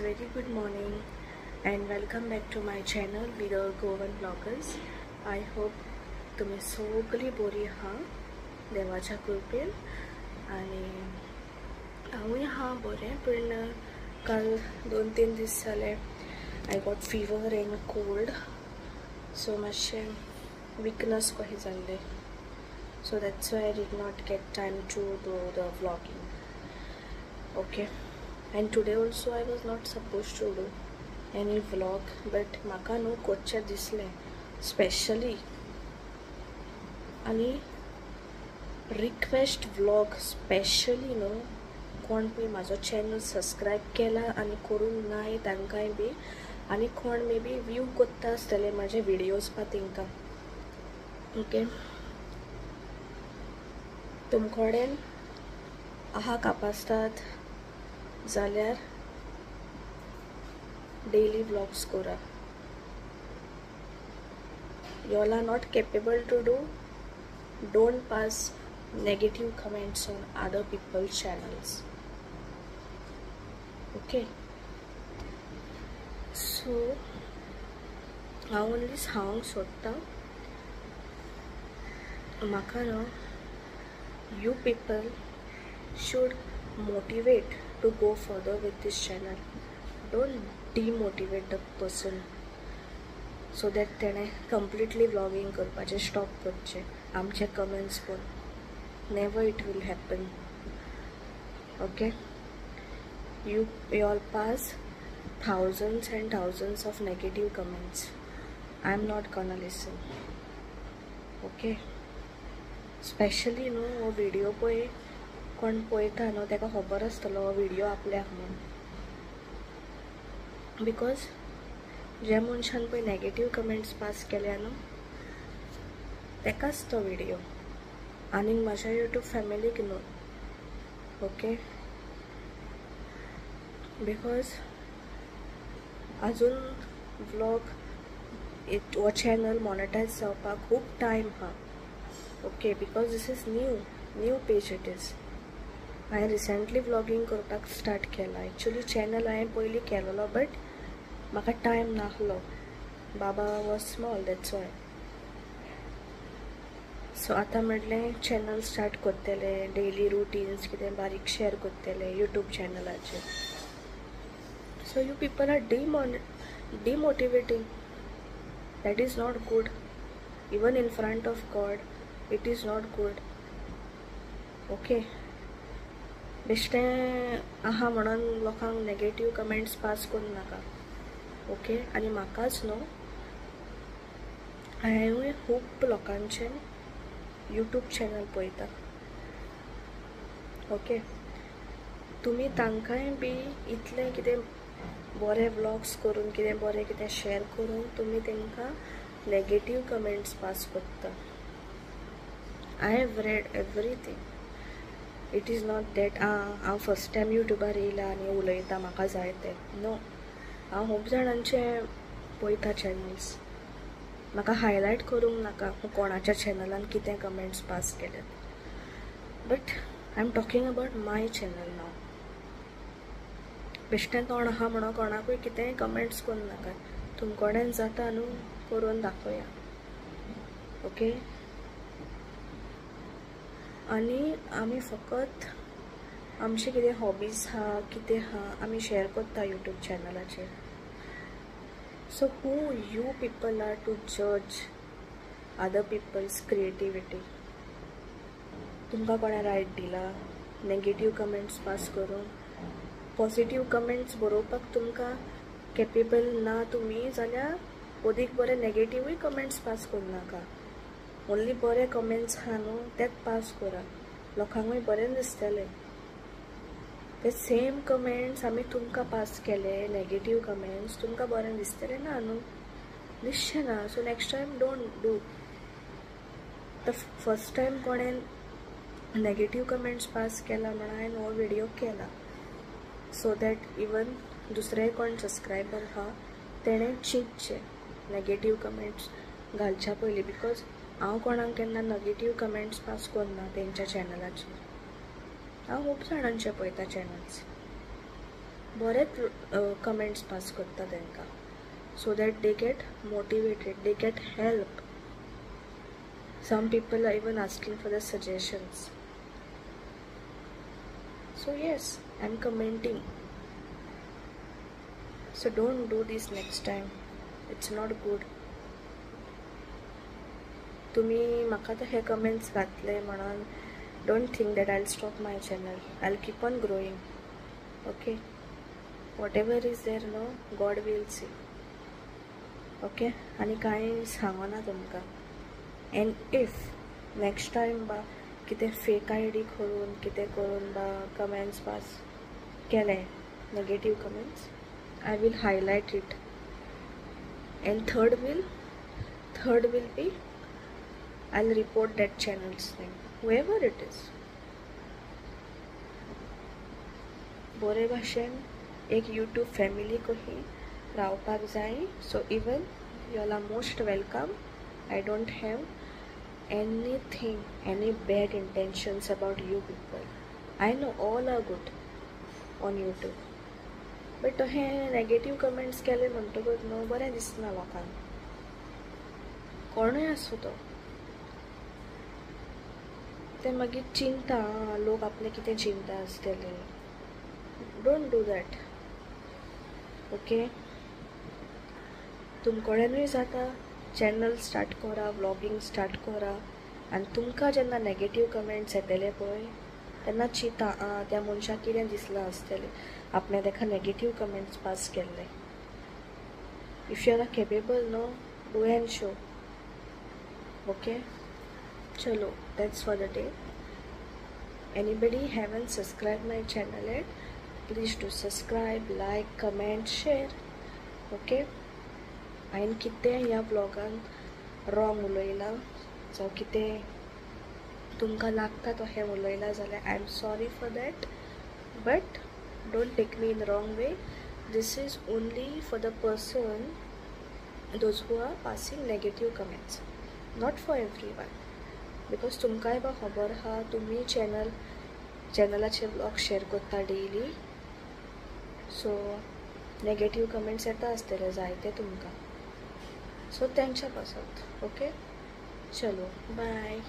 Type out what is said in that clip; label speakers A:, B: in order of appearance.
A: very good morning and welcome back to my channel Viral Goan Vloggers. I hope तुम्ही सगळी बरी आहा देवाच्या कृपेन आणि हांवूय आहा बरें पण काल 2-3 दीस जाले I got fever and cold, so मातशें weakness कही जाल्ले, so that's why I did not get time to do the vlogging. Okay, and today also I was not supposed to do any vlog, but म्हाका न्हू कोच्चे दिसले specially आणि request vlog specially न्हू कोण B म्हाजो channel subscribe केला आनी करूंक नाय तांकांय बी आनी कोण मे बी व्यू कोत्ता आसतले म्हाजे विडियोज पा तेंकां. ओके, तुमकोडेन आहा कापासतात जाल्यार डेली व्लॉग्स करा. You all are not capable to do, don't pass negative comments on other people's channels. Okay, so I only सांग सोदता म्हाका न्हू you people should motivate to go further with this channel. Don't demotivate the person so that तेणे completely vlogging करपाचें stop करचें आमचे comments पण. Never it will happen. Okay, you all pass thousands and thousands of negative comments. I'm not gonna listen. Okay, especially नो हो video पळय कोण पळयता न्हू ताका खबर आसतलो हो व्हिडिओ आपल्याक म्हणून, बिकॉज ज्या मनशान पळय नेगेटिव्ह कमेंट्स पास केल्या न्हू ताकाच तो व्हिडिओ, आनी म्हाज्या यूट्यूब फॅमिलीक न्हू. ओके, बिकॉज अजून व्लॉग हो चॅनल मॉनिटायज जावपाक खूब टायम हा. Okay, because this is new page it is. हांवें रिसेंटली व्लॉगिंग करपाक स्टार्ट केला. एक्चुअली चॅनल हांवें पयलीं केलेलो बट म्हाका टायम नासलो, बाबा was small, that's why. So आतां म्हटलें चॅनल स्टार्ट करतले, डेली रुटीन्स कितें बारीक शेअर करतले यूट्यूब चॅनलाचेर. So you people are demotivating. That is not good. Even in front of God it is not good. Okay, बेश्टें आहा म्हणून लोकांक नेगेटिव्ह कमेंट्स पास करूं नाका. ओके, आनी म्हाकाच न्हू हांवें खूब लोकांचे यूट्यूब चॅनल पळयता. ओके, तुमी तांकांय बी इतलें कितें बरे व्लॉग्स करून कितें बरें कितें शेअर करून तुमी तांकां नेगेटिव्ह कमेंट्स पास करता. I have red everything. It is not that हांव फर्स्ट टायम यूट्यूबार येयला आनी उलयता म्हाका जाय तें. नो, हांव खूब जाणांचे पळयता चॅनल्स. म्हाका हायलायट करूंक नाका कोणाच्या चॅनलान कितें कमेंट्स पास केल्यात, but I am talking about my channel नाव. बेश्टें तोंड आहा म्हणून कोणाकूय कितेंय कमेंट्स करूं नाका. तुमकोडेन जाता न्हू करून दाखोया. ओके, आनी आमी फकत आमचे कितें हॉबीज हा कितें हा आमी शेअर करता यूट्यूब चॅनलाचेर. So who you people are to जज अदर पीपल्स क्रिएटिविटी? तुमकां कोणें रायट दिला नेगेटिव्ह कमेंट्स पास करून? पॉझिटिव्ह कमेंट्स बरोवपाक तुमकां कॅपेबल ना तुमी जाल्यार ओदीक बरे नेगेटिव्हूय कमेंट्स पास करूं नाका. ओन्ली बरे कमेंट्स हा न्हू तेच पास करा, लोकांकूय बरें दिसतलें. ते सेम कमेंट्स आमी तुमकां पास केले नेगेटिव्ह कमेंट्स तुमकां बरें दिसतलें ना न्हू, दिसचें ना. So next time don't do. The first time कोणें नेगेटिव्ह कमेंट्स पास केला म्हणून हांवें हो व्हिडिओ केला, सो दॅट इवन दुसरे कोण सबस्क्रायबर हा तेणें चिंतचें नेगेटिव्ह कमेंट्स घालच्या पयलीं. बिकॉज हांव कोणाक केन्ना नेगेटिव्ह कमेंट्स पास करना तेंच्या चॅनलाचेर. हांव खूब जाणांचे पळयता चॅनल्स. बरेच कमेंट्स पास करता तांकां, so that they get motivated, they get help. Some people are even asking for the suggestions. So yes, I'm commenting. So don't do this next time. It's not good. तुम्ही म्हाका ते हे comments घातले म्हणून don't think that I'll stop my channel. I'll keep on growing. Okay? Whatever is there, no, God will see. Okay? आणि कांय सांगना तुमकां. And if next time बा कितें फेक ID करून कितें करून बा कमेंट्स पास केले, negative comments, I will highlight it. And third will be I'll report that channel's name, whoever it is. बरे भाशेन एक YouTube फॅमिली कशी रावपाक जाय. So even you all are most welcome. I don't have anything, any bad intentions about you people. I know all are good on YouTube. But हे negative comments केले म्हणटकूच न्हू बरें दिसना लोकांक. कोणूय आसूं तो ते मागीर चिंता, लोक आपले कितें चिंता आसतले. Don't do that. ओके? तुमकोडेनूय जाता चॅनल स्टार्ट करा, व्लॉगिंग स्टार्ट करा, आनी तुमकां जेन्ना नेगेटीव कमेंट्स येतले पळय तेन्ना चिंता, त्या मनशाक कितें दिसलां आसतलें आपणें ताका नेगेटीव कमेंट्स पास केल्ले. If you are capable, no, do and show. Okay? Chalo, that's for the day. Anybody haven't subscribed my channel yet, please do subscribe, like, comment, share. Okay? हांवें कितें ह्या ब्लॉगान रॉंग उलयलां जावं कितें तुमकां लागता तो हें उलयलां जाल्यार I am sorry for that. But don't take me in wrong way. This is only for the person those who are passing negative comments, not for everyone. Because तुमकांय बा खबर आहा तुमी चॅनलाचे ब्लॉग शेअर करता daily. So negative comments येता आसतले जायते तुमकां. सो तेंच्या पासत. ओके? चलो, बाय.